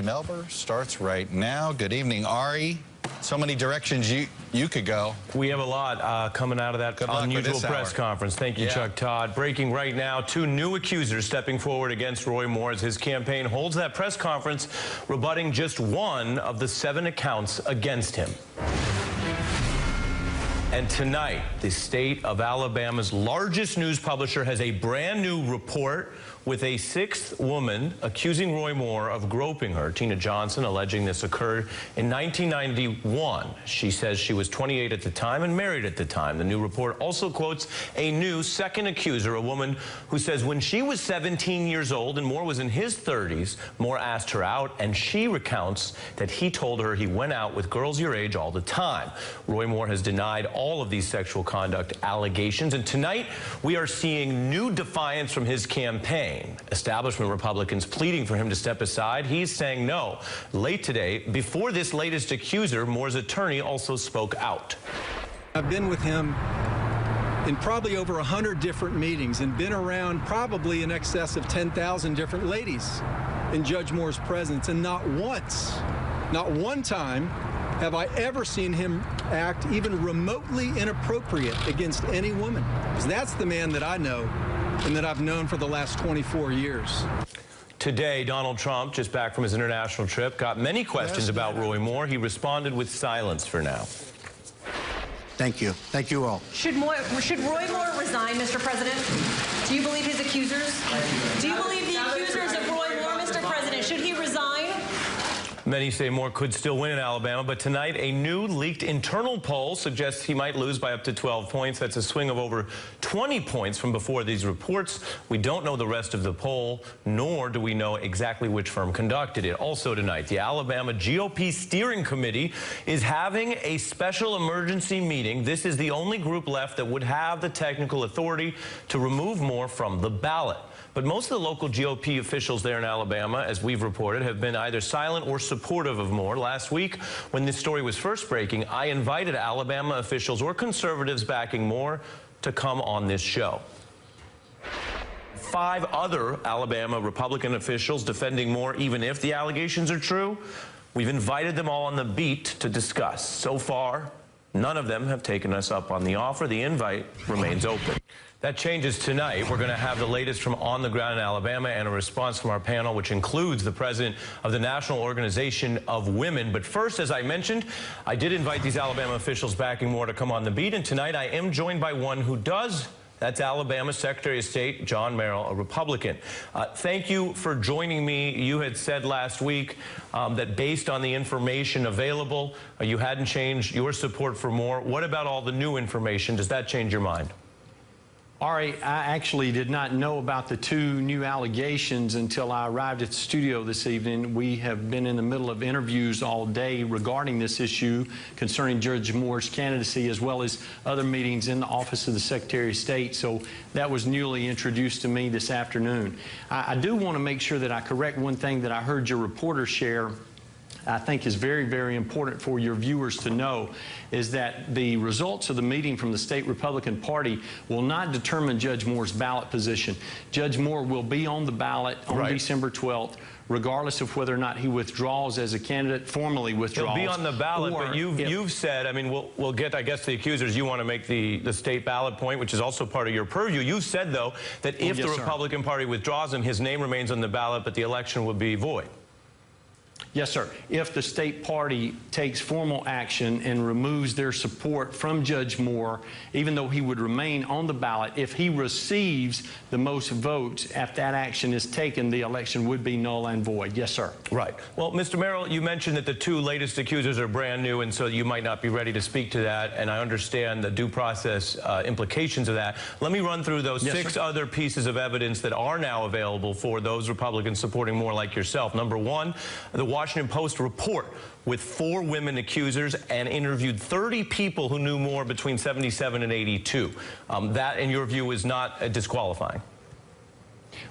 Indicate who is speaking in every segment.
Speaker 1: Melber starts right now. Good evening, Ari. So many directions you could go.
Speaker 2: We have a lot coming out of that unusual press conference. Thank you, Chuck Todd. Breaking right now, 2 new accusers stepping forward against Roy Moore as his campaign holds that press conference, rebutting just 1 of the 7 accounts against him. And tonight, the state of Alabama's largest news publisher has a brand new report with a 6th woman accusing Roy Moore of groping her. Tina Johnson alleging this occurred in 1991. She says she was 28 at the time and married at the time. The new report also quotes a new 2nd accuser, a woman who says when she was 17 years old and Moore was in his 30s, Moore asked her out, and she recounts that he told her he went out with girls your age all the time. Roy Moore has denied all of these sexual conduct allegations, and tonight we are seeing new defiance from his campaign. Establishment Republicans pleading for him to step aside. He's saying no. Late today, before this latest accuser, Moore's attorney also spoke out.
Speaker 3: I've been with him in probably over 100 different meetings and been around probably in excess of 10,000 different ladies in Judge Moore's presence, and not once, not one time have I ever seen him act even remotely inappropriate against any woman. Because that's the man that I know and that I've known for the last 24 years.
Speaker 2: Today, Donald Trump, just back from his international trip, got many questions about Roy Moore. He responded with silence for now.
Speaker 4: Thank you. Thank you all.
Speaker 5: Should Roy Moore resign, Mr. President? Do you believe his accusers? Do you believe the accusers of Roy Moore, Mr. President? Should he resign?
Speaker 2: Many say Moore could still win in Alabama, but tonight a new leaked internal poll suggests he might lose by up to 12 points. That's a swing of over 20 points from before these reports. We don't know the rest of the poll, nor do we know exactly which firm conducted it. Also tonight, the Alabama GOP Steering Committee is having a special emergency meeting. This is the only group left that would have the technical authority to remove Moore from the ballot. But most of the local GOP officials there in Alabama, as we've reported, have been either silent or supportive of Moore. Last week, when this story was first breaking, I invited Alabama officials or conservatives backing Moore to come on this show. 5 other Alabama Republican officials defending Moore, even if the allegations are true. We've invited them all on the beat to discuss. So far, none of them have taken us up on the offer. The invite remains open. That changes tonight. We're going to have the latest from on the ground in Alabama and a response from our panel, which includes the president of the National Organization of Women. But first, as I mentioned, I did invite these Alabama officials backing Moore to come on the beat. And tonight I am joined by one who does. That's Alabama Secretary of State John Merrill, a Republican. Thank you for joining me. You had said last week that based on the information available, you hadn't changed your support for Moore. What about all the new information? Does that change your mind?
Speaker 6: Ari, I actually did not know about the 2 new allegations until I arrived at the studio this evening. We have been in the middle of interviews all day regarding this issue concerning Judge Moore's candidacy, as well as other meetings in the Office of the Secretary of State. So that was newly introduced to me this afternoon. I do want to make sure that I correct one thing that I heard your reporter share. I think is very, very important for your viewers to know, is that the results of the meeting from the state Republican Party will not determine Judge Moore's ballot position. Judge Moore will be on the ballot on December 12th, regardless of whether or not he withdraws as a candidate, formally withdraws.
Speaker 2: He'll be on the ballot, but you've said, I mean, we'll get, I guess, the accusers. You want to make the state ballot point, which is also part of your purview. You've said, though, that if the Republican Party withdraws him, his name remains on the ballot, but the election will be void.
Speaker 6: Yes, sir. If the state party takes formal action and removes their support from Judge Moore, even though he would remain on the ballot, if he receives the most votes after that action is taken, the election would be null and void. Yes, sir.
Speaker 2: Right. Well, Mr. Merrill, you mentioned that the 2 latest accusers are brand new, and so you might not be ready to speak to that, and I understand the due process implications of that. Let me run through those 6 other pieces of evidence that are now available for those Republicans supporting Moore like yourself. Number 1, the Washington Post report with 4 women accusers and interviewed 30 people who knew Moore between 77 and 82. That, in your view, is not disqualifying?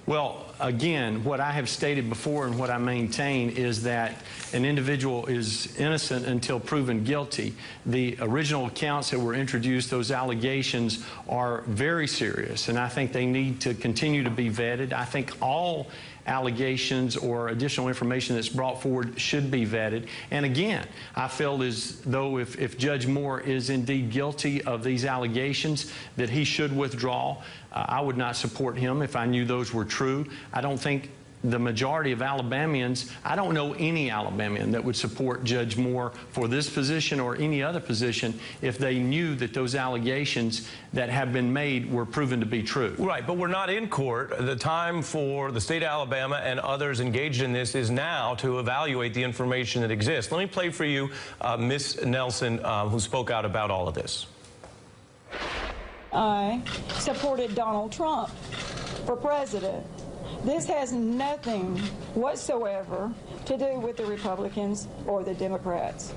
Speaker 6: Well, again, what I have stated before and what I maintain is that an individual is innocent until proven guilty. The original accounts that were introduced, those allegations, are very serious, and I think they need to continue to be vetted. I think all allegations or additional information that's brought forward should be vetted. And again, I feel as though if Judge Moore is indeed guilty of these allegations, that he should withdraw. I would not support him if I knew those were true. I don't think the majority of Alabamians, I don't know any Alabamian that would support Judge Moore for this position or any other position if they knew that those allegations that have been made were proven to be true.
Speaker 2: Right, but we're not in court. The time for the state of Alabama and others engaged in this is now to evaluate the information that exists. Let me play for you Ms. Nelson, who spoke out about all of this.
Speaker 7: I supported Donald Trump for president. This has nothing whatsoever to do with the Republicans or the Democrats.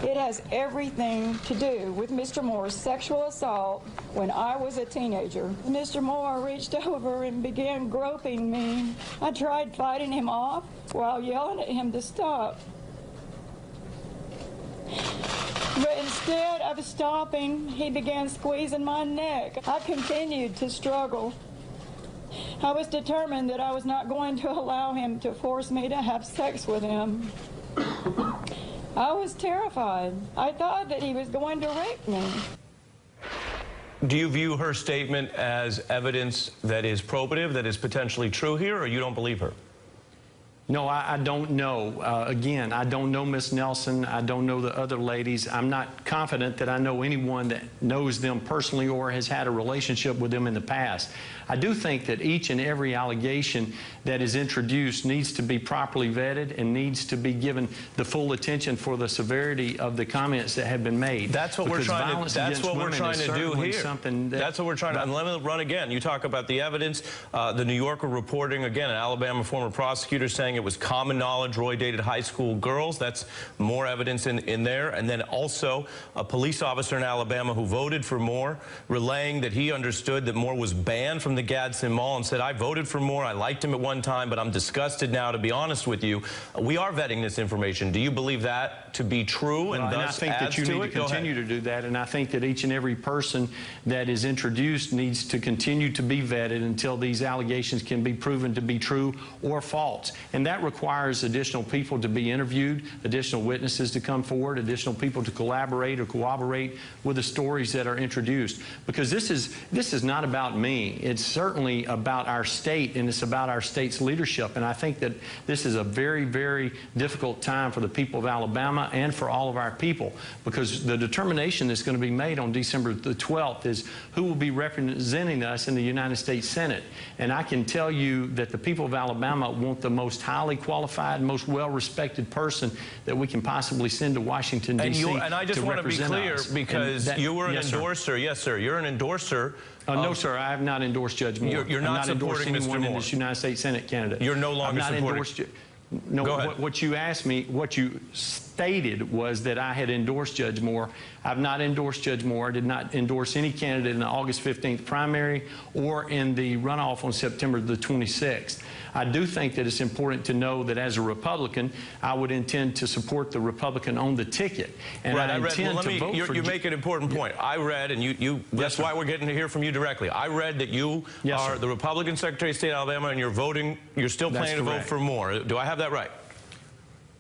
Speaker 7: It has everything to do with Mr. Moore's sexual assault when I was a teenager. Mr. Moore reached over and began groping me. I tried fighting him off while yelling at him to stop. But instead of stopping, he began squeezing my neck. I continued to struggle. I was determined that I was not going to allow him to force me to have sex with him. I was terrified. I thought that he was going to rape me.
Speaker 2: Do you view her statement as evidence that is probative, that is potentially true here, or you don't believe her?
Speaker 6: No, I don't know. Again, I don't know Ms. Nelson. I don't know the other ladies. I'm not confident that I know anyone that knows them personally or has had a relationship with them in the past. I do think that each and every allegation that is introduced needs to be properly vetted and needs to be given the full attention for the severity of the comments that have been made.
Speaker 2: That's what we're trying to. That's what we're trying to do here. That's what we're trying to. And let me run again. You talk about the evidence. The New Yorker reporting again, an Alabama former prosecutor saying it was common knowledge Roy dated high school girls. That's more evidence in there. And then also a police officer in Alabama who voted for Moore, relaying that he understood that Moore was banned from the Gadsden Mall and said, I voted for Moore. I liked him at one time, but I'm disgusted now, to be honest with you. We are vetting this information. Do you believe that to be true? And
Speaker 6: I think that you need to continue to do that. And I think that each and every person that is introduced needs to continue to be vetted until these allegations can be proven to be true or false. And that requires additional people to be interviewed, additional witnesses to come forward, additional people to collaborate or cooperate with the stories that are introduced. Because this is not about me. It's certainly about our state, and it's about our state's leadership. And I think that this is a very, very difficult time for the people of Alabama and for all of our people, because the determination that's going to be made on December the 12th is who will be representing us in the United States Senate. And I can tell you that the people of Alabama want the most highly qualified, most well-respected person that we can possibly send to Washington, D.C.
Speaker 2: And I just want to be clear, because you were an endorser. Yes, sir. You're an endorser.
Speaker 6: No, sir, I have not endorsed Judge Moore.
Speaker 2: You're not supporting Mr. Moore
Speaker 6: in this United States Senate candidate.
Speaker 2: You're no longer supporting.
Speaker 6: No, what you asked me, what you stated was that I had endorsed Judge Moore. I've not endorsed Judge Moore. I did not endorse any candidate in the August 15th primary or in the runoff on September the 26th. I do think that it's important to know that as a Republican, I would intend to support the Republican on the ticket. And
Speaker 2: right,
Speaker 6: I intend to vote for...
Speaker 2: You make an important point. I read, and that's why we're getting to hear from you directly. I read that you are the Republican Secretary of State of Alabama, and you're still planning to vote for Moore. Do I have that right?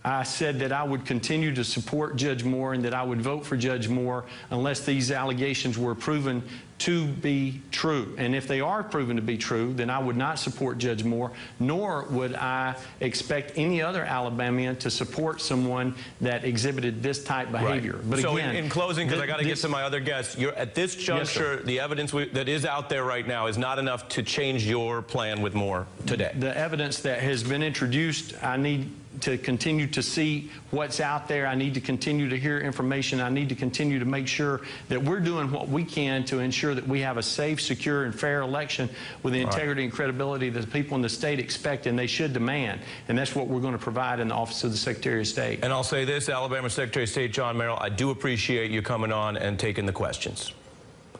Speaker 6: I said that I would continue to support Judge Moore and that I would vote for Judge Moore unless these allegations were proven to be true. And if they are proven to be true, then I would not support Judge Moore, nor would I expect any other Alabamian to support someone that exhibited this type behavior.
Speaker 2: Right.
Speaker 6: But
Speaker 2: so
Speaker 6: again,
Speaker 2: in closing, because I got to get to my other guests, at this juncture, the evidence that is out there right now is not enough to change your plan with Moore today.
Speaker 6: The evidence that has been introduced, I need to continue to see what's out there. I need to continue to hear information. I need to continue to make sure that we're doing what we can to ensure that we have a safe, secure, and fair election with the integrity and credibility that the people in the state expect and they should demand. And that's what we're going to provide in the Office of the Secretary of State.
Speaker 2: And I'll say this, Alabama Secretary of State John Merrill, I do appreciate you coming on and taking the questions.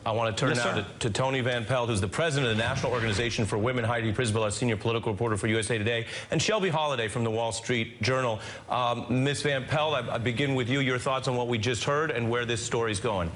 Speaker 2: I want to turn now to Tony Van Pelt, who's the president of the National Organization for Women, Heidi Prisbilla, our senior political reporter for USA Today, and Shelby Holliday from the Wall Street Journal. Ms. Van Pelt, I begin with you. Your thoughts on what we just heard and where this story's going.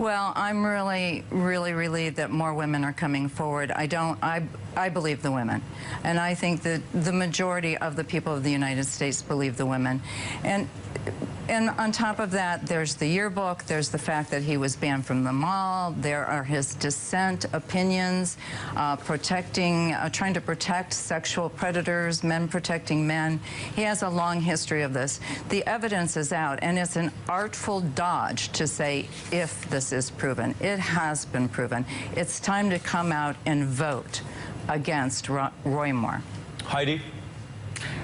Speaker 8: Well, I'm really relieved that more women are coming forward. I believe the women. And I think that the majority of the people of the United States believe the women. And on top of that, there's the yearbook, there's the fact that he was banned from the mall, there are his dissent opinions, trying to protect sexual predators, men protecting men. He has a long history of this. The evidence is out, and it's an artful dodge to say if this is proven. It has been proven. It's time to come out and vote against Roy Moore.
Speaker 2: Heidi?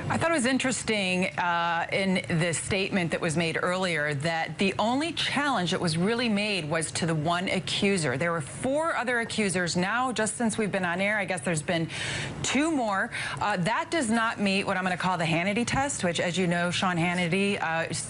Speaker 9: I thought it was interesting in the statement that was made earlier that the only challenge that was really made was to the one accuser. There were 4 other accusers. Now, just since we've been on air, I guess there's been 2 more. That does not meet what I'm going to call the Hannity test, which, as you know, Sean Hannity,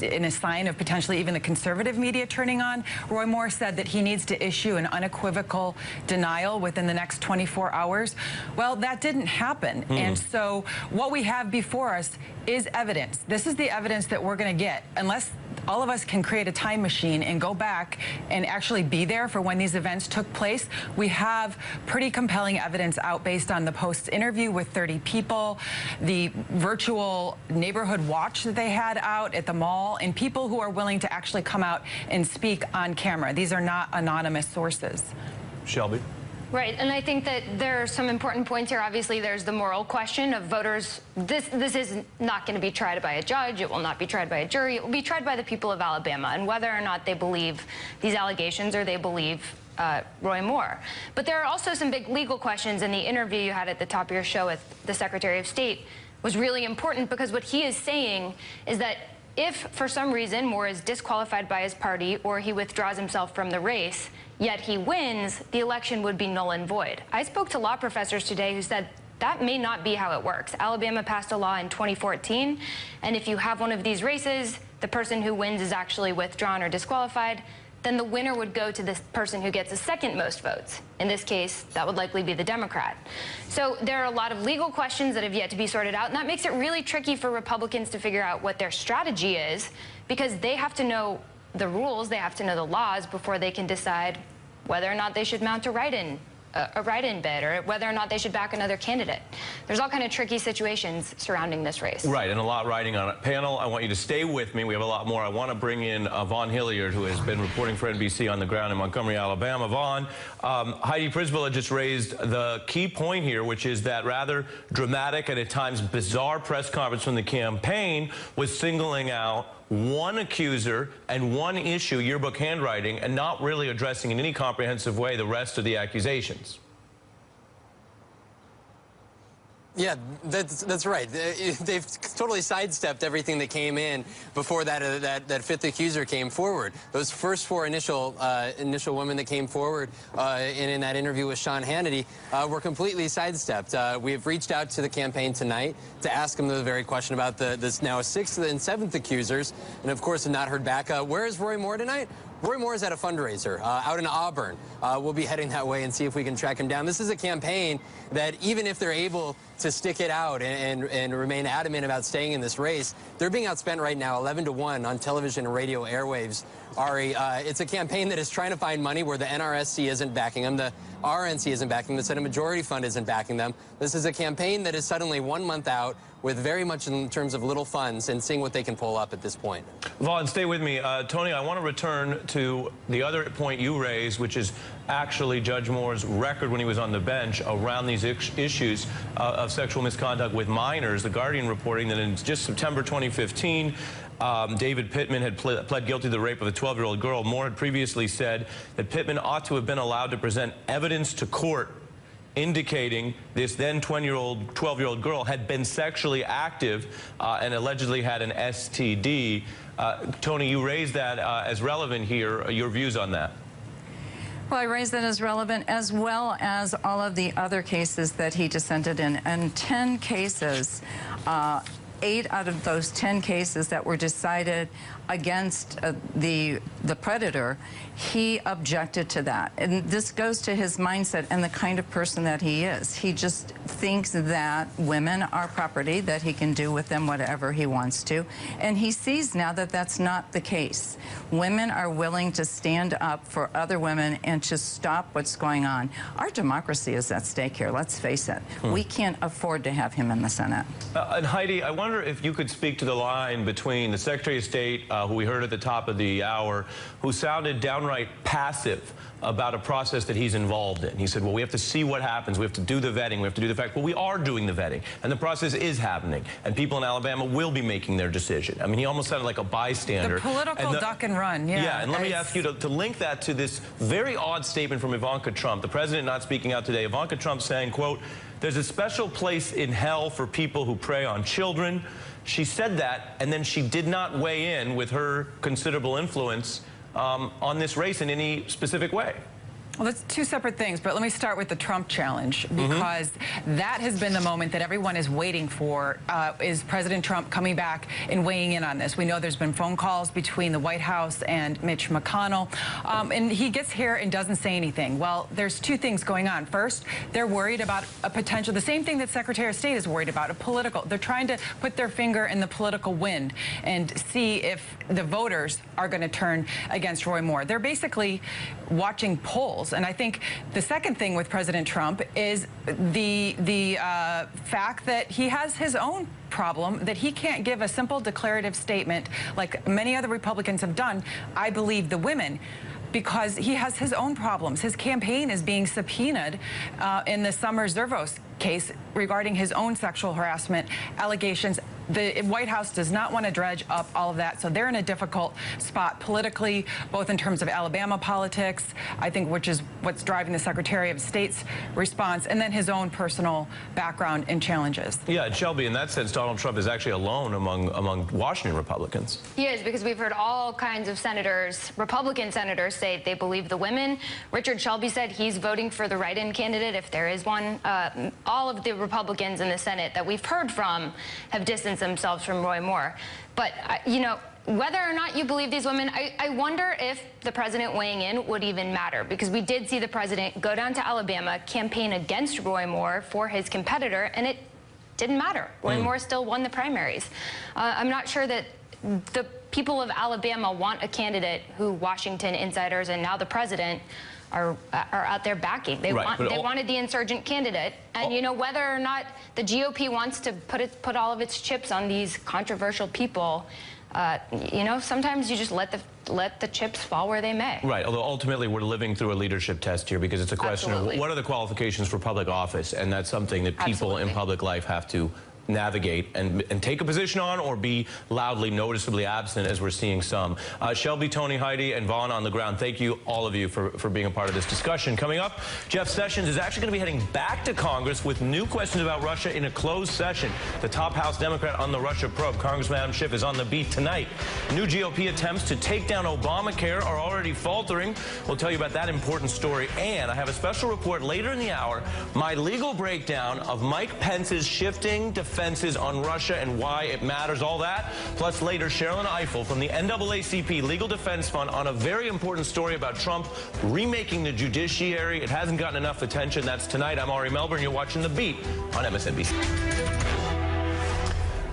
Speaker 9: in a sign of potentially even the conservative media turning on, Roy Moore said that he needs to issue an unequivocal denial within the next 24 hours. Well, that didn't happen. And so what we have before us is evidence. This is the evidence that we're going to get. Unless all of us can create a time machine and go back and actually be there for when these events took place, we have pretty compelling evidence out based on the Post's interview with 30 people, the virtual neighborhood watch that they had out at the mall, and people who are willing to actually come out and speak on camera. These are not anonymous sources.
Speaker 2: Shelby?
Speaker 10: Right, and I think that there are some important points here. Obviously, there's the moral question of voters. This is not going to be tried by a judge. It will not be tried by a jury. It will be tried by the people of Alabama, and whether or not they believe these allegations or they believe Roy Moore. But there are also some big legal questions, and the interview you had at the top of your show with the Secretary of State was really important, because what he is saying is that if, for some reason, Moore is disqualified by his party or he withdraws himself from the race, yet he wins, the election would be null and void. I spoke to law professors today who said that may not be how it works. Alabama passed a law in 2014, and if you have one of these races, the person who wins is actually withdrawn or disqualified, then the winner would go to the person who gets the second most votes. In this case, that would likely be the Democrat. So there are a lot of legal questions that have yet to be sorted out, and that makes it really tricky for Republicans to figure out what their strategy is, because they have to know the rules, they have to know the laws before they can decide whether or not they should mount a write-in bid, or whether or not they should back another candidate. There's all kind of tricky situations surrounding this race. Right,
Speaker 2: and a lot riding on it. Panel, I want you to stay with me. We have a lot more. I want to bring in Vaughn Hilliard, who has been reporting for NBC on the ground in Montgomery, Alabama. Vaughn, Heidi Prisbilla just raised the key point here, which is that rather dramatic and at times bizarre press conference from the campaign was singling out one accuser and one issue, yearbook handwriting, and not really addressing in any comprehensive way the rest of the accusations.
Speaker 11: Yeah, that's right. They've totally sidestepped everything that came in before that 5th accuser came forward. Those first 4 initial women that came forward in that interview with Sean Hannity were completely sidestepped. We have reached out to the campaign tonight to ask them the very question about this now 6th and 7th accusers, and of course have not heard back. Where is Roy Moore tonight? Roy Moore is at a fundraiser out in Auburn. We'll be heading that way and see if we can track him down. This is a campaign that even if they're able to stick it out and remain adamant about staying in this race, they're being outspent right now 11-1 on television and radio airwaves. Ari, it's a campaign that is trying to find money where the NRSC isn't backing them, the RNC isn't backing them, the Senate Majority Fund isn't backing them. This is a campaign that is suddenly 1 month out with very much in terms of little funds and seeing what they can pull up at this point.
Speaker 2: Vaughn, stay with me. Tony, I want to return to the other point you raised, which is actually Judge Moore's record when he was on the bench around these issues of sexual misconduct with minors. The Guardian reporting that in just September 2015, David Pittman had pled guilty to the rape of a 12-year-old girl. Moore had previously said that Pittman ought to have been allowed to present evidence to court indicating this then 12-year-old girl had been sexually active and allegedly had an STD. Tony, you raised that as relevant here. Your views on that?
Speaker 8: Well, I raised that as relevant, as well as all of the other cases that he dissented in. And 10 cases 8 out of those 10 cases that were decided against the predator, he objected to that. And this goes to his mindset and the kind of person that he is. He just thinks that women are property, that he can do with them whatever he wants to. And he sees now that that's not the case. Women are willing to stand up for other women and to stop what's going on. Our democracy is at stake here, let's face it. We can't afford to have him in the Senate.
Speaker 2: And Heidi, I wonder if you could speak to the line between the Secretary of State, who we heard at the top of the hour, who sounded downright passive about a process that he's involved in. He said, well, we have to see what happens. We have to do the vetting. We have to do the fact. Well, we are doing the vetting, and the process is happening, and people in Alabama will be making their decision. I mean, he almost sounded like a bystander.
Speaker 9: The political duck and run, yeah.
Speaker 2: Yeah, and let me ask you to link that to this very odd statement from Ivanka Trump, the president not speaking out today. Ivanka Trump saying, quote, there's a special place in hell for people who prey on children. She said that, and then she did not weigh in with her considerable influence on this race in any specific way.
Speaker 9: Well, that's two separate things, but let me start with the Trump challenge, because that has been the moment that everyone is waiting for, is President Trump coming back and weighing in on this. We know there's been phone calls between the White House and Mitch McConnell, and he gets here and doesn't say anything. Well, there's two things going on. First, they're worried about a potential, the same thing that Secretary of State is worried about, they're trying to put their finger in the political wind and see if the voters are going to turn against Roy Moore. They're basically watching polls. And I think the second thing with President Trump is the fact that he has his own problem, that he can't give a simple declarative statement like many other Republicans have done, I believe the women, because he has his own problems. His campaign is being subpoenaed in the Summer-Zervos case regarding his own sexual harassment allegations. The White House does not want to dredge up all of that, so they're in a difficult spot politically, both in terms of Alabama politics, I think, which is what's driving the Secretary of State's response, and then his own personal background and challenges.
Speaker 2: Yeah, Shelby, in that sense, Donald Trump is actually alone among Washington Republicans.
Speaker 10: He is, because we've heard all kinds of senators, Republican senators, say they believe the women. Richard Shelby said he's voting for the write-in candidate, if there is one. All of the Republicans in the Senate that we've heard from have distanced themselves from Roy Moore. But, you know, whether or not you believe these women, I wonder if the president weighing in would even matter, because we did see the president go down to Alabama, campaign against Roy Moore for his competitor, and it didn't matter. Roy Moore still won the primaries. I'm not sure that the people of Alabama want a candidate who Washington insiders and now the president are out there backing. They wanted the insurgent candidate, and you know, whether or not the GOP wants to put all of its chips on these controversial people, you know, sometimes you just let the chips fall where they may.
Speaker 2: Right, although ultimately we're living through a leadership test here, because it's a question of what are the qualifications for public office, and that's something that people in public life have to navigate and take a position on, or be loudly, noticeably absent, as we're seeing some. Shelby, Tony, Heidi, and Vaughn on the ground, thank you, all of you, for being a part of this discussion. Coming up, Jeff Sessions is actually going to be heading back to Congress with new questions about Russia in a closed session. The top House Democrat on the Russia probe, Congressman Adam Schiff, is on the beat tonight. New GOP attempts to take down Obamacare are already faltering. We'll tell you about that important story, and I have a special report later in the hour, my legal breakdown of Mike Pence's shifting defenses on Russia and why it matters, all that. Plus later, Sherilyn Ifill from the NAACP Legal Defense Fund on a very important story about Trump remaking the judiciary. It hasn't gotten enough attention. That's tonight. I'm Ari Melber, and you're watching The Beat on MSNBC.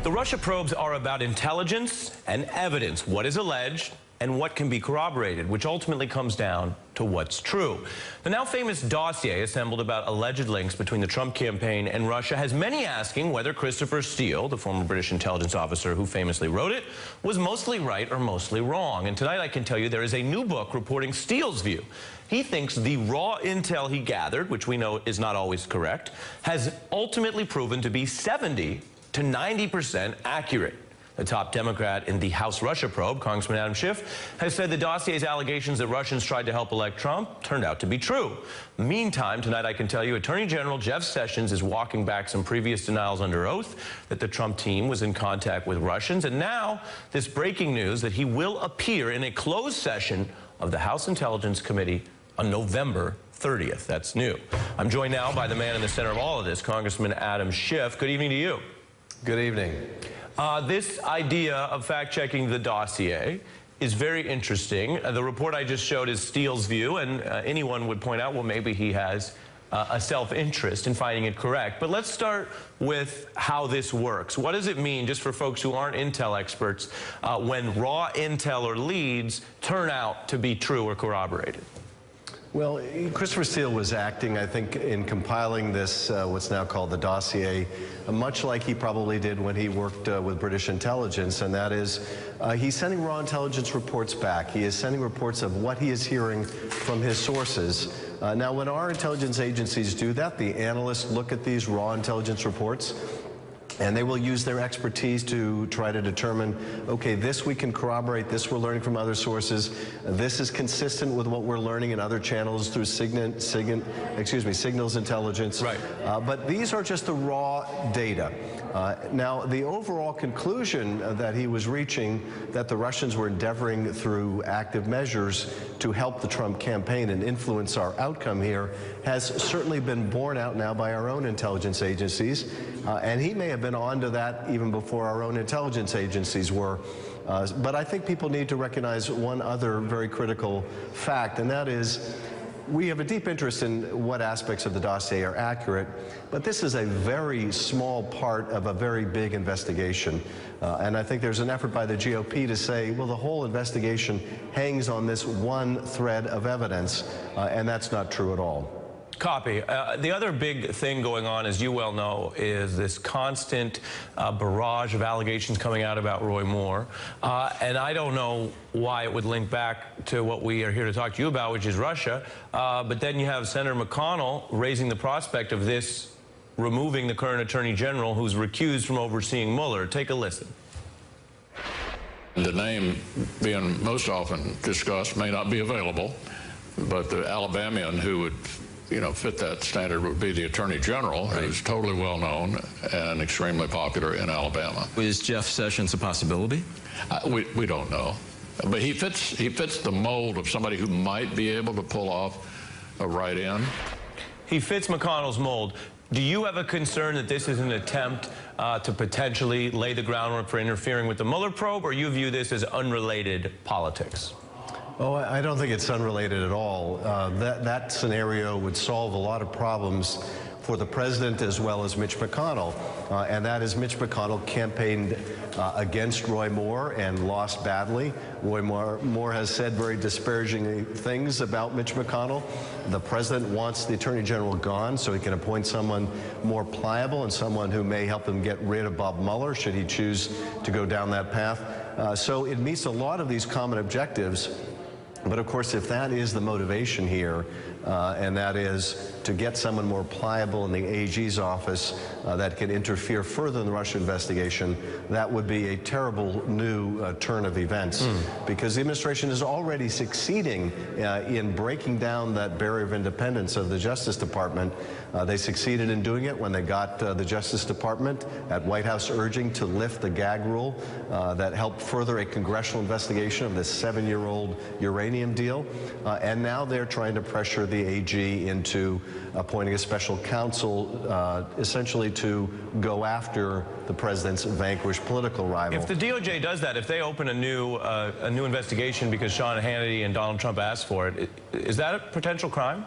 Speaker 2: The Russia probes are about intelligence and evidence, what is alleged and what can be corroborated, which ultimately comes down to what's true. The now famous dossier assembled about alleged links between the Trump campaign and Russia has many asking whether Christopher Steele, the former British intelligence officer who famously wrote it, was mostly right or mostly wrong. And tonight I can tell you there is a new book reporting Steele's view. He thinks the raw intel he gathered, which we know is not always correct, has ultimately proven to be 70 to 90% accurate. The top Democrat in the House Russia probe, Congressman Adam Schiff, has said the dossier's allegations that Russians tried to help elect Trump turned out to be true. Meantime, tonight I can tell you Attorney General Jeff Sessions is walking back some previous denials under oath that the Trump team was in contact with Russians. And now this breaking news that he will appear in a closed session of the House Intelligence Committee on November 30th. That's new. I'm joined now by the man in the center of all of this, Congressman Adam Schiff. Good evening to you.
Speaker 12: Good evening.
Speaker 2: This idea of fact-checking the dossier is very interesting. The report I just showed is Steele's view, and anyone would point out, well, maybe he has a self-interest in finding it correct. But let's start with how this works. What does it mean, just for folks who aren't intel experts, when raw intel or leads turn out to be true or corroborated?
Speaker 12: Well, Christopher Steele was acting, I think, in compiling this, what's now called the dossier, much like he probably did when he worked with British intelligence, and that is he's sending raw intelligence reports back. He is sending reports of what he is hearing from his sources. Now, when our intelligence agencies do that, the analysts look at these raw intelligence reports, and they will use their expertise to try to determine, okay, this we can corroborate, this we're learning from other sources, this is consistent with what we're learning in other channels through signals intelligence.
Speaker 2: Right.
Speaker 12: But these are just the raw data. Now, the overall conclusion that he was reaching, that the Russians were endeavoring through active measures to help the Trump campaign and influence our outcome here, has certainly been borne out now by our own intelligence agencies. And he may have been onto that even before our own intelligence agencies were. But I think people need to recognize one other very critical fact, and that is we have a deep interest in what aspects of the dossier are accurate, but this is a very small part of a very big investigation. And I think there's an effort by the GOP to say, well, the whole investigation hangs on this one thread of evidence, and that's not true at all.
Speaker 2: Copy. The other big thing going on, as you well know, is this constant barrage of allegations coming out about Roy Moore. And I don't know why it would link back to what we are here to talk to you about, which is Russia. But then you have Senator McConnell raising the prospect of this removing the current Attorney General who's recused from overseeing Mueller. Take a listen.
Speaker 13: The name being most often discussed may not be available, but the Alabamian who would fit that standard would be the Attorney General, who's totally well known and extremely popular in Alabama.
Speaker 14: Is Jeff Sessions a possibility?
Speaker 13: We don't know, but he fits the mold of somebody who might be able to pull off a write-in.
Speaker 2: He fits McConnell's mold. Do you have a concern that this is an attempt to potentially lay the groundwork for interfering with the Mueller probe, or you view this as unrelated politics?
Speaker 12: Oh, I don't think it's unrelated at all. That scenario would solve a lot of problems for the president as well as Mitch McConnell. And that is Mitch McConnell campaigned against Roy Moore and lost badly. Roy Moore has said very disparaging things about Mitch McConnell. The president wants the Attorney General gone so he can appoint someone more pliable and someone who may help him get rid of Bob Mueller should he choose to go down that path. So it meets a lot of these common objectives. But of course, if that is the motivation here, and that is to get someone more pliable in the AG's office that can interfere further in the Russia investigation, that would be a terrible new turn of events. Because the administration is already succeeding in breaking down that barrier of independence of the Justice Department. They succeeded in doing it when they got the Justice Department at White House urging to lift the gag rule that helped further a congressional investigation of this 7-year-old uranium deal. And now they're trying to pressure the AG into appointing a special counsel essentially to go after the president's vanquished political rival.
Speaker 2: If the DOJ does that, if they open a new investigation because Sean Hannity and Donald Trump asked for it, is that a potential crime?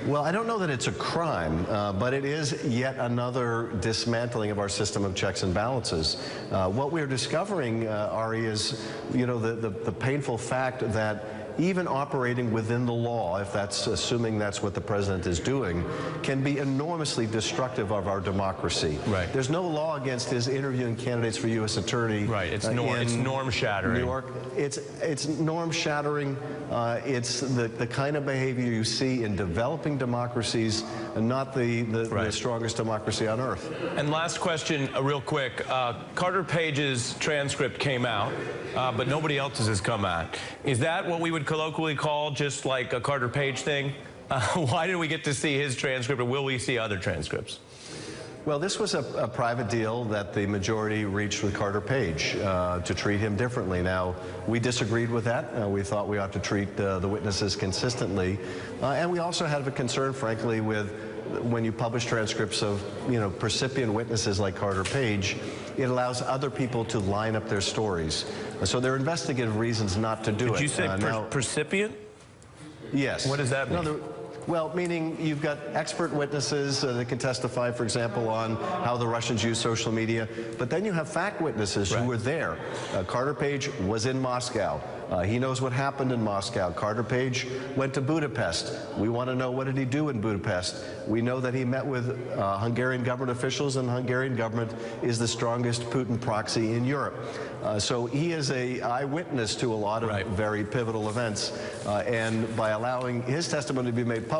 Speaker 12: Well, I don't know that it's a crime, but it is yet another dismantling of our system of checks and balances. What we're discovering, Ari, is, the painful fact that even operating within the law, if that's assuming that's what the president is doing, can be enormously destructive of our democracy.
Speaker 2: Right.
Speaker 12: There's no law against his interviewing candidates for U.S. attorney.
Speaker 2: Right. It's norm shattering.
Speaker 12: New York. It's norm shattering. It's the kind of behavior you see in developing democracies, and not the strongest democracy on earth.
Speaker 2: And last question, real quick. Carter Page's transcript came out, but nobody else's has come out. Is that what we would colloquially call just like a Carter Page thing? Why did we get to see his transcript, or will we see other transcripts?
Speaker 12: Well, this was a private deal that the majority reached with Carter Page to treat him differently. Now, we disagreed with that. We thought we ought to treat the witnesses consistently. And we also have a concern, frankly, with when you publish transcripts of, precipient witnesses like Carter Page, it allows other people to line up their stories. So there are investigative reasons not to do it.
Speaker 2: Did you say percipient?
Speaker 12: Yes.
Speaker 2: What does that mean?
Speaker 12: Well, meaning you've got expert witnesses that can testify, for example, on how the Russians use social media, but then you have fact witnesses who were there. Carter Page was in Moscow. He knows what happened in Moscow. Carter Page went to Budapest. We want to know, what did he do in Budapest? We know that he met with Hungarian government officials, and the Hungarian government is the strongest Putin proxy in Europe. So he is an eyewitness to a lot of very pivotal events, and by allowing his testimony to be made public,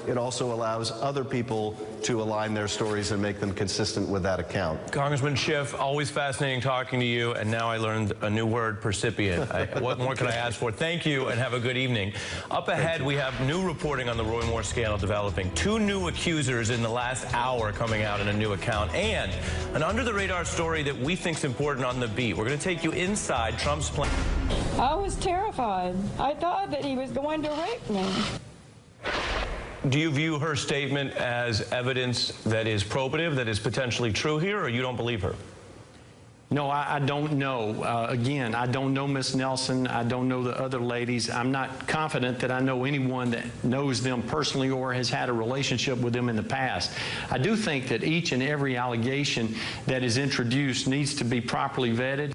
Speaker 12: it also allows other people to align their stories and make them consistent with that account.
Speaker 2: Congressman Schiff, always fascinating talking to you, and now I learned a new word, percipient. What more can I ask for? Thank you, and have a good evening. Up ahead, we have new reporting on the Roy Moore scandal developing. 2 new accusers in the last hour coming out in a new account, and an under-the-radar story that we think is important on the beat. We're going to take you inside Trump's plan.
Speaker 7: I was terrified. I thought that he was going to rape me.
Speaker 2: Do you view her statement as evidence that is probative, that is potentially true here, or you don't believe her?
Speaker 6: No, I don't know. Again, I don't know Miss Nelson. I don't know the other ladies. I'm not confident that I know anyone that knows them personally or has had a relationship with them in the past. I do think that each and every allegation that is introduced needs to be properly vetted.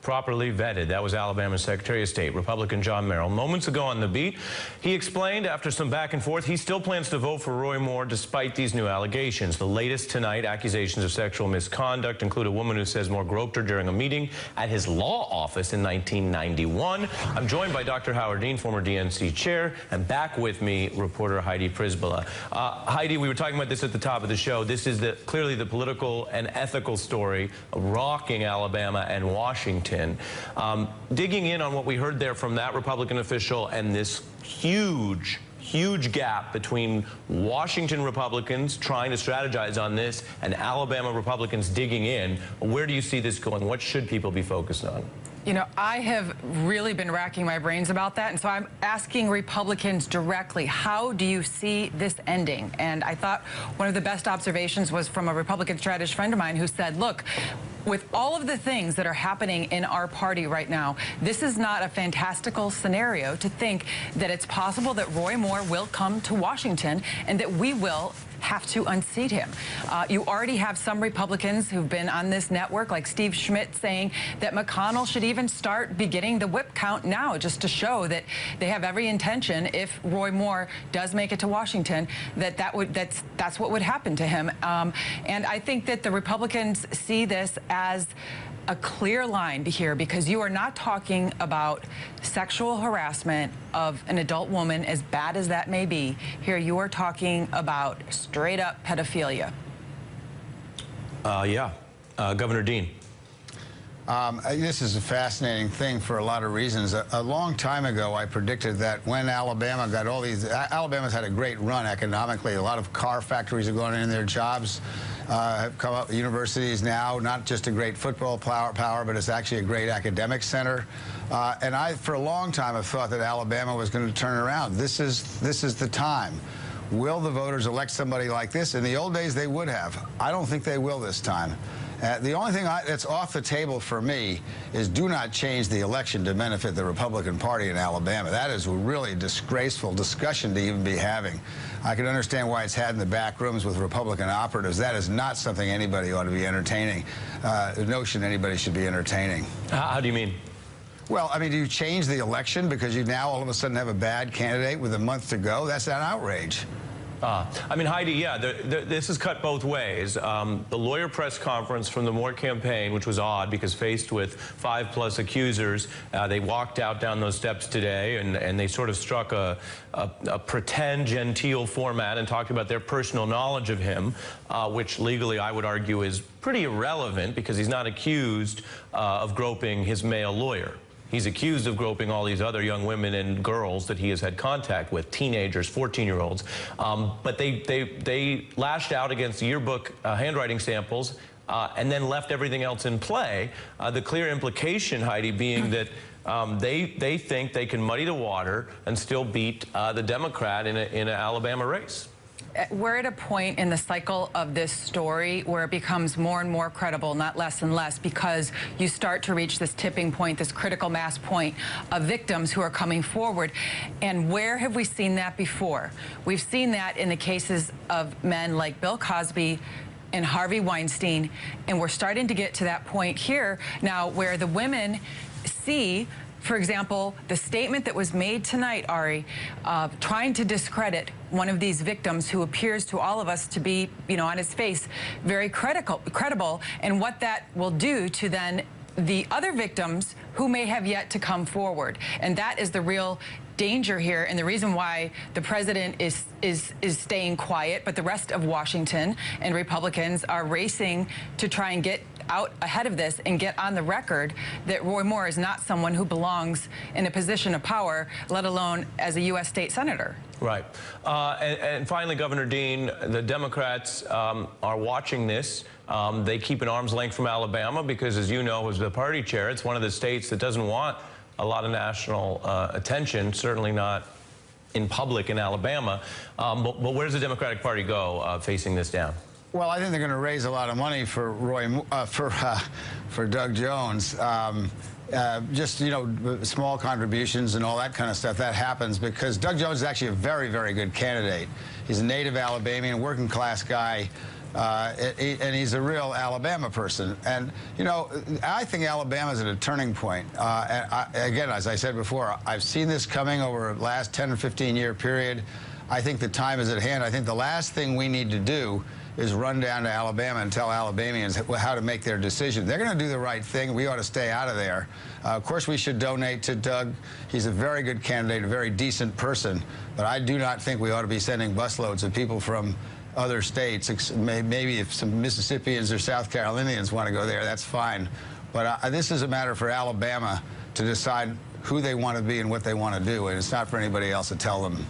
Speaker 2: Properly vetted. That was Alabama's Secretary of State, Republican John Merrill. Moments ago on the beat, he explained after some back and forth, he still plans to vote for Roy Moore despite these new allegations. The latest tonight, accusations of sexual misconduct include a woman who says Moore groped her during a meeting at his law office in 1991. I'm joined by Dr. Howard Dean, former DNC chair, and back with me, reporter Heidi Prisbilla. Heidi, we were talking about this at the top of the show. This is clearly the political and ethical story rocking Alabama and Washington. Digging in on what we heard there from that Republican official and this huge gap between Washington Republicans trying to strategize on this and Alabama Republicans digging in, where do you see this going? What should people be focused on?
Speaker 9: You know, I have really been racking my brains about that, and so I'm asking Republicans directly, how do you see this ending? And I thought one of the best observations was from a Republican strategist friend of mine who said, look, with all of the things that are happening in our party right now, this is not a fantastical scenario to think that it's possible that Roy Moore will come to Washington and that we will have to unseat him. You already have some Republicans who've been on this network, like Steve Schmidt, saying that McConnell should even start beginning the whip count now, just to show that they have every intention, if Roy Moore does make it to Washington, that's what would happen to him. And I think that the Republicans see this as a clear line here, because you are not talking about sexual harassment of an adult woman, as bad as that may be. Here you are talking about straight up pedophilia.
Speaker 2: Governor Dean.
Speaker 15: This is a fascinating thing for a lot of reasons. A long time ago, I predicted that when Alabama got all these, Alabama's had a great run economically. A lot of car factories are going in there. Jobs have come up. Universities now, not just a great football power, but it's actually a great academic center. And I, for a long time, have thought that Alabama was going to turn around. This is the time. Will the voters elect somebody like this? In the old days, they would have. I don't think they will this time. The only thing that's off the table for me is do not change the election to benefit the Republican Party in Alabama. That is a really disgraceful discussion to even be having. I can understand why it's had in the back rooms with Republican operatives. That is not something anybody ought to be entertaining, the notion anybody should be entertaining.
Speaker 2: How do you mean?
Speaker 15: Well, I mean, do you change the election because you now all of a sudden have a bad candidate with a month to go? That's an outrage.
Speaker 2: I mean, Heidi, yeah, this is cut both ways. The lawyer press conference from the Moore campaign, which was odd because faced with 5+ accusers, they walked out down those steps today and they sort of struck a pretend genteel format and talked about their personal knowledge of him, which legally I would argue is pretty irrelevant because he's not accused of groping his male lawyer. He's accused of groping all these other young women and girls that he has had contact with, teenagers, 14-year-olds. But they lashed out against yearbook handwriting samples and then left everything else in play. The clear implication, Heidi, being that they think they can muddy the water and still beat the Democrat in an Alabama race.
Speaker 9: we're at a point in the cycle of this story where it becomes more and more credible, not less and less, because you start to reach this tipping point, this critical mass point of victims who are coming forward. And where have we seen that before? We've seen that in the cases of men like Bill Cosby and Harvey Weinstein, and we're starting to get to that point here now where the women see, for example, the statement that was made tonight, Ari, trying to discredit one of these victims who appears to all of us to be, on his face, very credible, and what that will do to then the other victims who may have yet to come forward. And that is the real danger here, and the reason why the president is staying quiet, but the rest of Washington and Republicans are racing to try and get out ahead of this and get on the record that Roy Moore is not someone who belongs in a position of power, let alone as a U.S. state senator.
Speaker 2: Right. And finally, Governor Dean, the Democrats are watching this. They keep an arm's length from Alabama because, as you know, as the party chair, it's one of the states that doesn't want a lot of national attention, certainly not in public in Alabama. But where does the Democratic Party go facing this down?
Speaker 15: Well, I think they're going to raise a lot of money for for Doug Jones. Just, small contributions and all that kind of stuff, that happens because Doug Jones is actually a very, very good candidate. He's a native Alabamian, working class guy, and he's a real Alabama person. And, I think Alabama is at a turning point. Again, as I said before, I've seen this coming over the last 10 or 15-year period. I think the time is at hand. I think the last thing we need to do is run down to Alabama and tell Alabamians how to make their decision. They're going to do the right thing. We ought to stay out of there. Of course, we should donate to Doug. He's a very good candidate, a very decent person. But I do not think we ought to be sending busloads of people from other states. Maybe if some Mississippians or South Carolinians want to go there, that's fine. But this is a matter for Alabama to decide who they want to be and what they want to do. And it's not for anybody else to tell them.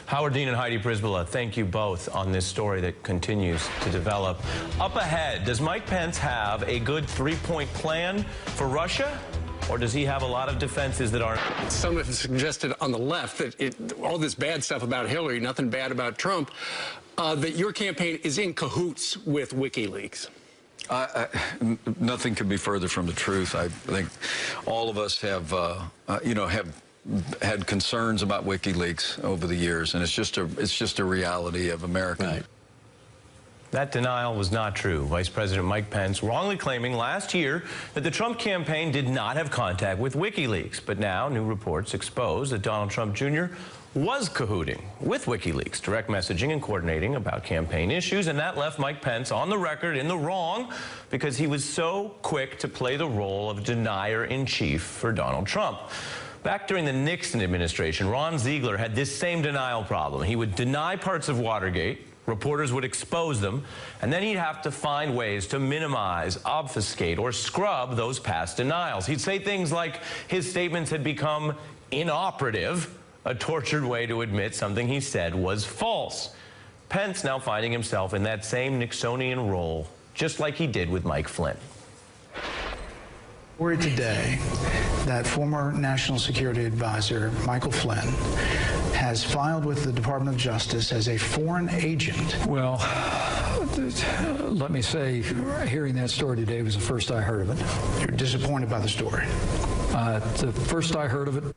Speaker 2: Howard Dean and Heidi Przybyla, thank you both on this story that continues to develop. Up ahead, does Mike Pence have a good three-point plan for Russia? Or does he have a lot of defenses that aren't?
Speaker 16: Some have suggested on the left that all this bad stuff about Hillary, nothing bad about Trump, that your campaign is in cahoots with WikiLeaks.
Speaker 17: Nothing could be further from the truth. I think all of us have had concerns about WikiLeaks over the years, and it's just a reality of America.
Speaker 2: Right. That denial was not true. Vice President Mike Pence wrongly claiming last year that the Trump campaign did not have contact with WikiLeaks. But now new reports expose that Donald Trump Jr. was cahooting with WikiLeaks, direct messaging and coordinating about campaign issues, and that left Mike Pence on the record in the wrong because he was so quick to play the role of denier-in-chief for Donald Trump. Back during the Nixon administration, Ron Ziegler had this same denial problem. He would deny parts of Watergate, reporters would expose them, and then he'd have to find ways to minimize, obfuscate, or scrub those past denials. He'd say things like his statements had become inoperative, a tortured way to admit something he said was false. Pence now finding himself in that same Nixonian role, just like he did with Mike Flynn.
Speaker 18: Story today that former National Security Advisor Michael Flynn has filed with the Department of Justice as a foreign agent.
Speaker 19: Well, let me say, hearing that story today was the first I heard of it.
Speaker 18: You're disappointed by the story?
Speaker 19: The first I heard of it.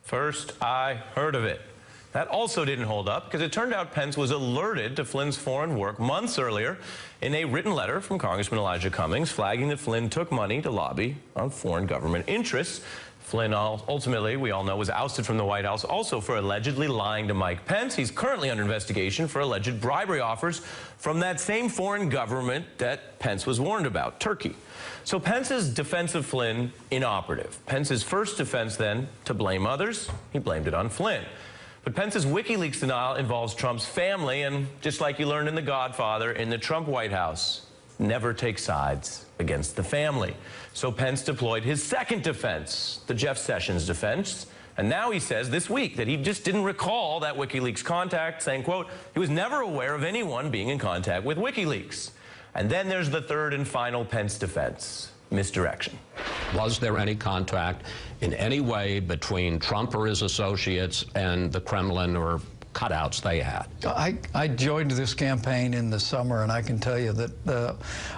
Speaker 2: First I heard of it. That also didn't hold up because it turned out Pence was alerted to Flynn's foreign work months earlier in a written letter from Congressman Elijah Cummings flagging that Flynn took money to lobby on foreign government interests. Flynn ultimately, we all know, was ousted from the White House also for allegedly lying to Mike Pence. He's currently under investigation for alleged bribery offers from that same foreign government that Pence was warned about, Turkey. So Pence's defense of Flynn, inoperative. Pence's first defense then, to blame others, he blamed it on Flynn. But Pence's WikiLeaks denial involves Trump's family, and just like you learned in The Godfather, in the Trump White House, never take sides against the family. So Pence deployed his second defense, the Jeff Sessions defense, and now he says this week that he just didn't recall that WikiLeaks contact, saying, quote, he was never aware of anyone being in contact with WikiLeaks. And then there's the third and final Pence defense, misdirection.
Speaker 20: Was there any contact in any way between Trump or his associates and the Kremlin or cutouts they had.
Speaker 19: I joined this campaign in the summer, and I can tell you that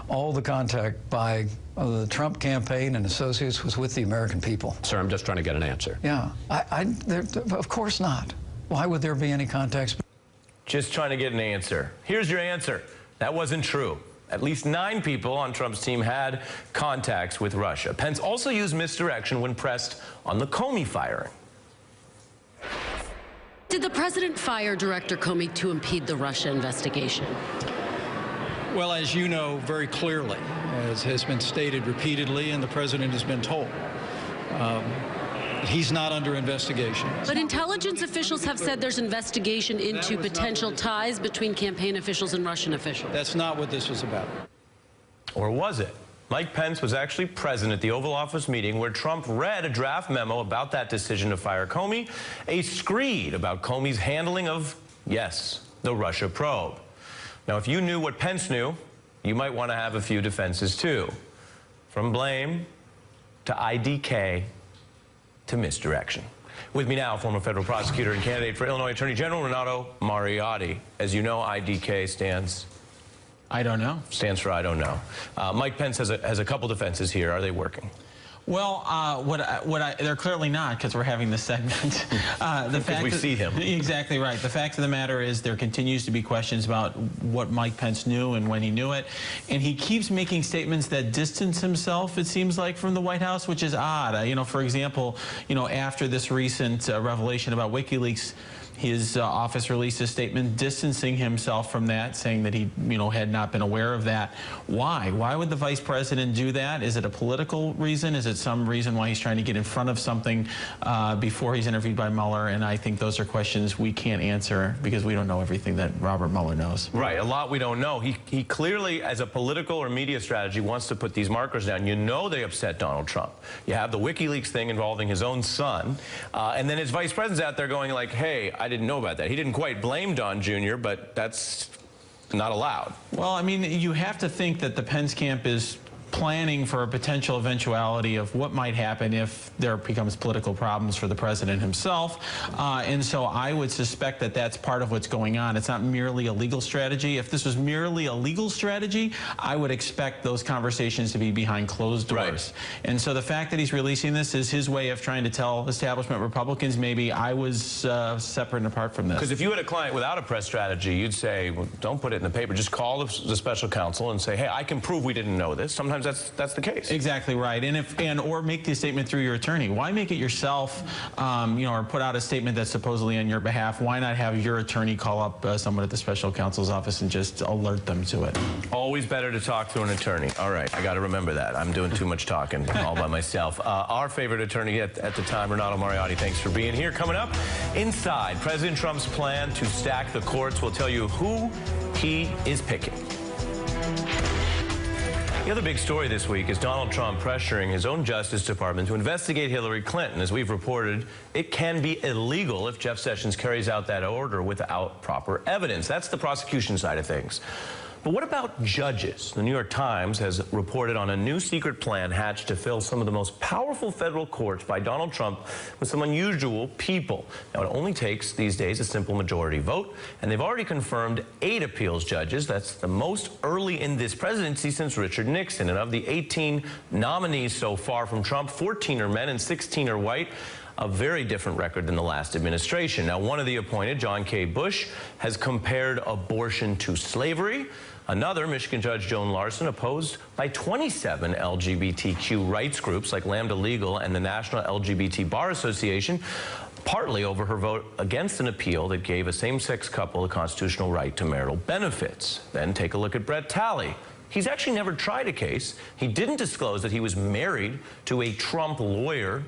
Speaker 19: all the contact by the Trump campaign and associates was with the American people.
Speaker 20: Sir, I'm just trying to get an answer.
Speaker 19: Yeah, of course not. Why would there be any contacts?
Speaker 2: Just trying to get an answer. Here's your answer. That wasn't true. At least 9 people on Trump's team had contacts with Russia. Pence also used misdirection when pressed on the Comey firing.
Speaker 21: Did the president fire Director Comey to impede the Russia investigation?
Speaker 3: Well, as you know very clearly, as has been stated repeatedly and the president has been told, he's not under investigation.
Speaker 21: But intelligence officials have said there's investigation into potential ties between campaign officials and Russian officials.
Speaker 3: That's not what this was about.
Speaker 2: Or was it? Mike Pence was actually present at the Oval Office meeting where Trump read a draft memo about that decision to fire Comey, a screed about Comey's handling of, yes, the Russia probe. Now, if you knew what Pence knew, you might want to have a few defenses too. From blame to IDK to misdirection. With me now, former federal prosecutor and candidate for Illinois Attorney General Renato Mariotti. As you know, IDK stands...
Speaker 22: I don't know.
Speaker 2: Stands for I don't know. Mike Pence has a couple defenses here. Are they working?
Speaker 22: Well, they're clearly not, because we're having this segment.
Speaker 2: Because we see him.
Speaker 22: Exactly right. The fact of the matter is there continues to be questions about what Mike Pence knew and when he knew it. And he keeps making statements that distance himself, it seems like, from the White House, which is odd. For example, after this recent revelation about WikiLeaks, his office released a statement distancing himself from that, saying that he, had not been aware of that. Why? Why would the vice president do that? Is it a political reason? Is it some reason why he's trying to get in front of something before he's interviewed by Mueller? And I think those are questions we can't answer because we don't know everything that Robert Mueller knows.
Speaker 2: Right, a lot we don't know. He clearly, as a political or media strategy, wants to put these markers down. They upset Donald Trump. You have the WikiLeaks thing involving his own son, and then his vice president's out there going like, hey, I didn't know about that. He didn't quite blame Don Jr., but that's not allowed.
Speaker 22: Well, you have to think that the Pence camp is planning for a potential eventuality of what might happen if there becomes political problems for the president himself. And so I would suspect that that's part of what's going on. It's not merely a legal strategy. If this was merely a legal strategy, I would expect those conversations to be behind closed doors. Right. And so the fact that he's releasing this is his way of trying to tell establishment Republicans, maybe I was separate and apart from this.
Speaker 2: Because if you had a client without a press strategy, you'd say, well, don't put it in the paper. Just call the special counsel and say, hey, I can prove we didn't know this. Sometimes that's the case.
Speaker 22: Exactly right. Or make the statement through your attorney. Why make it yourself, or put out a statement that's supposedly on your behalf? Why not have your attorney call up someone at the special counsel's office and just alert them to it?
Speaker 2: Always better to talk to an attorney. All right, I got to remember that. I'm doing too much talking all by myself. Our favorite attorney at the time, Renato Mariotti, thanks for being here. Coming up, inside President Trump's plan to stack the courts. We'll tell you who he is picking. The other big story this week is Donald Trump pressuring his own Justice Department to investigate Hillary Clinton. As we've reported, it can be illegal if Jeff Sessions carries out that order without proper evidence. That's the prosecution side of things. But what about judges? The New York Times has reported on a new secret plan hatched to fill some of the most powerful federal courts by Donald Trump with some unusual people. Now, it only takes these days a simple majority vote, and they've already confirmed 8 appeals judges. That's the most early in this presidency since Richard Nixon. And of the 18 nominees so far from Trump, 14 are men and 16 are white. A very different record than the last administration. Now, one of the appointed, John K. Bush, has compared abortion to slavery. Another, Michigan Judge Joan Larson, opposed by 27 LGBTQ rights groups like Lambda Legal and the National LGBT Bar Association, partly over her vote against an appeal that gave a same-sex couple the constitutional right to marital benefits. Then take a look at Brett Talley. He's actually never tried a case. He didn't disclose that he was married to a Trump lawyer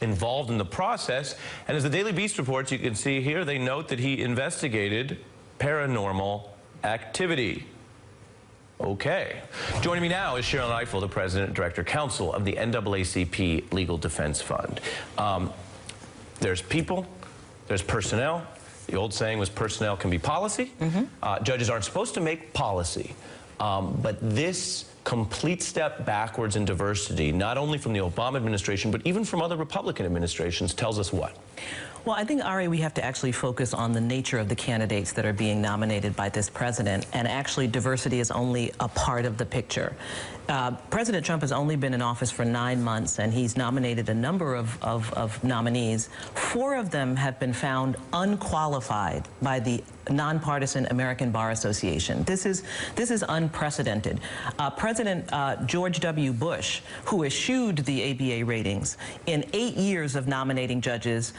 Speaker 2: involved in the process. And as the Daily Beast reports, you can see here, they note that he investigated paranormal activity. Okay. Joining me now is Sharon Eiffel, the President and Director Counsel of the NAACP Legal Defense Fund. There's people, there's personnel. The old saying was personnel can be policy. Judges aren't supposed to make policy. But this complete step backwards in diversity, not only from the Obama administration, but even from other Republican administrations, tells us what?
Speaker 1: Well, I think, Ari, we have to actually focus on the nature of the candidates that are being nominated by this president, and actually diversity is only a part of the picture. President Trump has only been in office for 9 months, and he's nominated a number of nominees. 4 of them have been found unqualified by the nonpartisan American Bar Association. This is unprecedented. President George W. Bush, who eschewed the ABA ratings, in 8 years of nominating judges,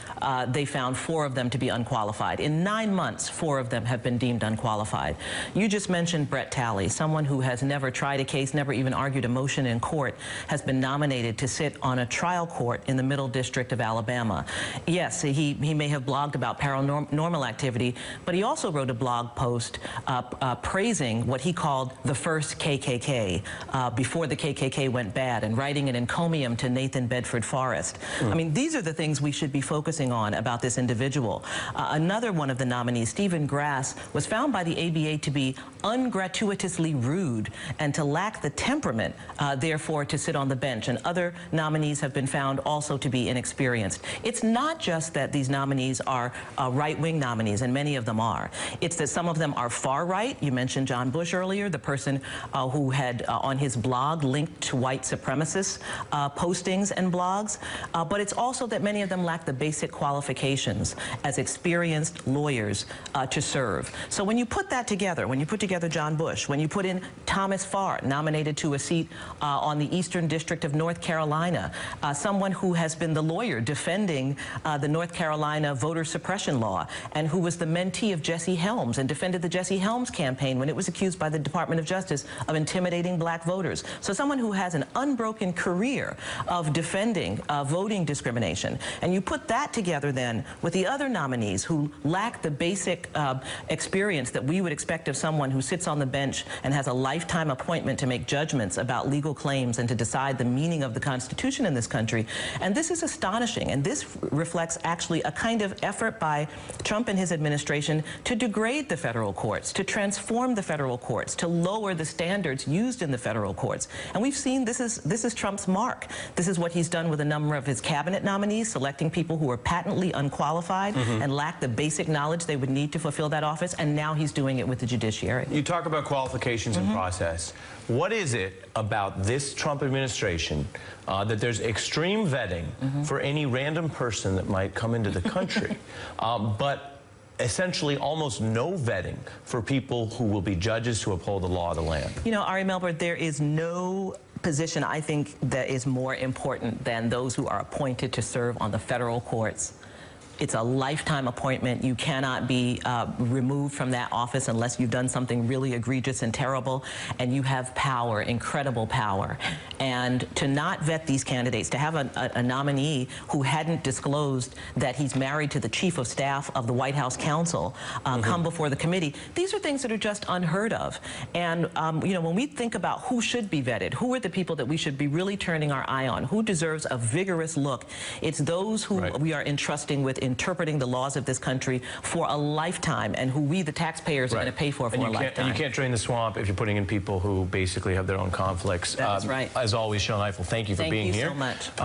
Speaker 1: they found 4 of them to be unqualified. In 9 months, 4 of them have been deemed unqualified. You just mentioned Brett Talley, someone who has never tried a case, never even argued a motion in court, has been nominated to sit on a trial court in the Middle District of Alabama. Yes, he may have blogged about paranormal activity, but he also wrote a blog post praising what he called the first KKK, before the KKK went bad, and writing an encomium to Nathan Bedford Forrest. I mean, these are the things we should be focusing on about this individual. Another one of the nominees, Stephen Grass, was found by the ABA to be ungratuitously rude and to lack the temperament, therefore, to sit on the bench. And other nominees have been found also to be inexperienced. It's not just that these nominees are right-wing nominees, and many of them are. It's that some of them are far-right. You mentioned John Bush earlier, the person who had on his blog linked to white supremacist postings and blogs. But it's also that many of them lack the basic qualifications as experienced lawyers to serve. So when you put that together, when you put together John Bush, when you put in Thomas Farr, nominated to a seat on the Eastern District of North Carolina, someone who has been the lawyer defending the North Carolina voter suppression law, and who was the mentee of Jesse Helms and defended the Jesse Helms campaign when it was accused by the Department of Justice of intimidating black voters. So someone who has an unbroken career of defending voting discrimination. And you put that together then with the other nominees who lack the basic experience that we would expect of someone who sits on the bench and has a lifetime appointment to make judgments about legal claims and to decide the meaning of the Constitution in this country. And this is astonishing, and this reflects actually a kind of effort by Trump and his administration to degrade the federal courts, to transform the federal courts, to lower the standards used in the federal courts. And we've seen this is Trump's mark. This is what he's done with a number of his cabinet nominees, selecting people who are patently unqualified and lack the basic knowledge they would need to fulfill that office, and now he's doing it with the judiciary.
Speaker 2: You talk about qualifications and process. What is it about this Trump administration that there's extreme vetting for any random person that might come into the country, but essentially almost no vetting for people who will be judges who uphold the law of the land?
Speaker 1: You know, Ari Melber, there is no position, I think, that is more important than those who are appointed to serve on the federal courts. It's a lifetime appointment. You cannot be removed from that office unless you've done something really egregious and terrible, and you have power, incredible power. And to not vet these candidates, to have a nominee who hadn't disclosed that he's married to the chief of staff of the White House counsel come before the committee, these are things that are just unheard of. And you know, when we think about who should be vetted, who are the people that we should be really turning our eye on, who deserves a vigorous look, it's those who we are entrusting with interpreting the laws of this country for a lifetime, and who we, the taxpayers, are going to pay for a lifetime.
Speaker 2: And you can't drain the swamp if you're putting in people who basically have their own conflicts.
Speaker 1: That's right.
Speaker 2: As always, Sean Eiffel, thank you for being here.
Speaker 1: Thank you so much.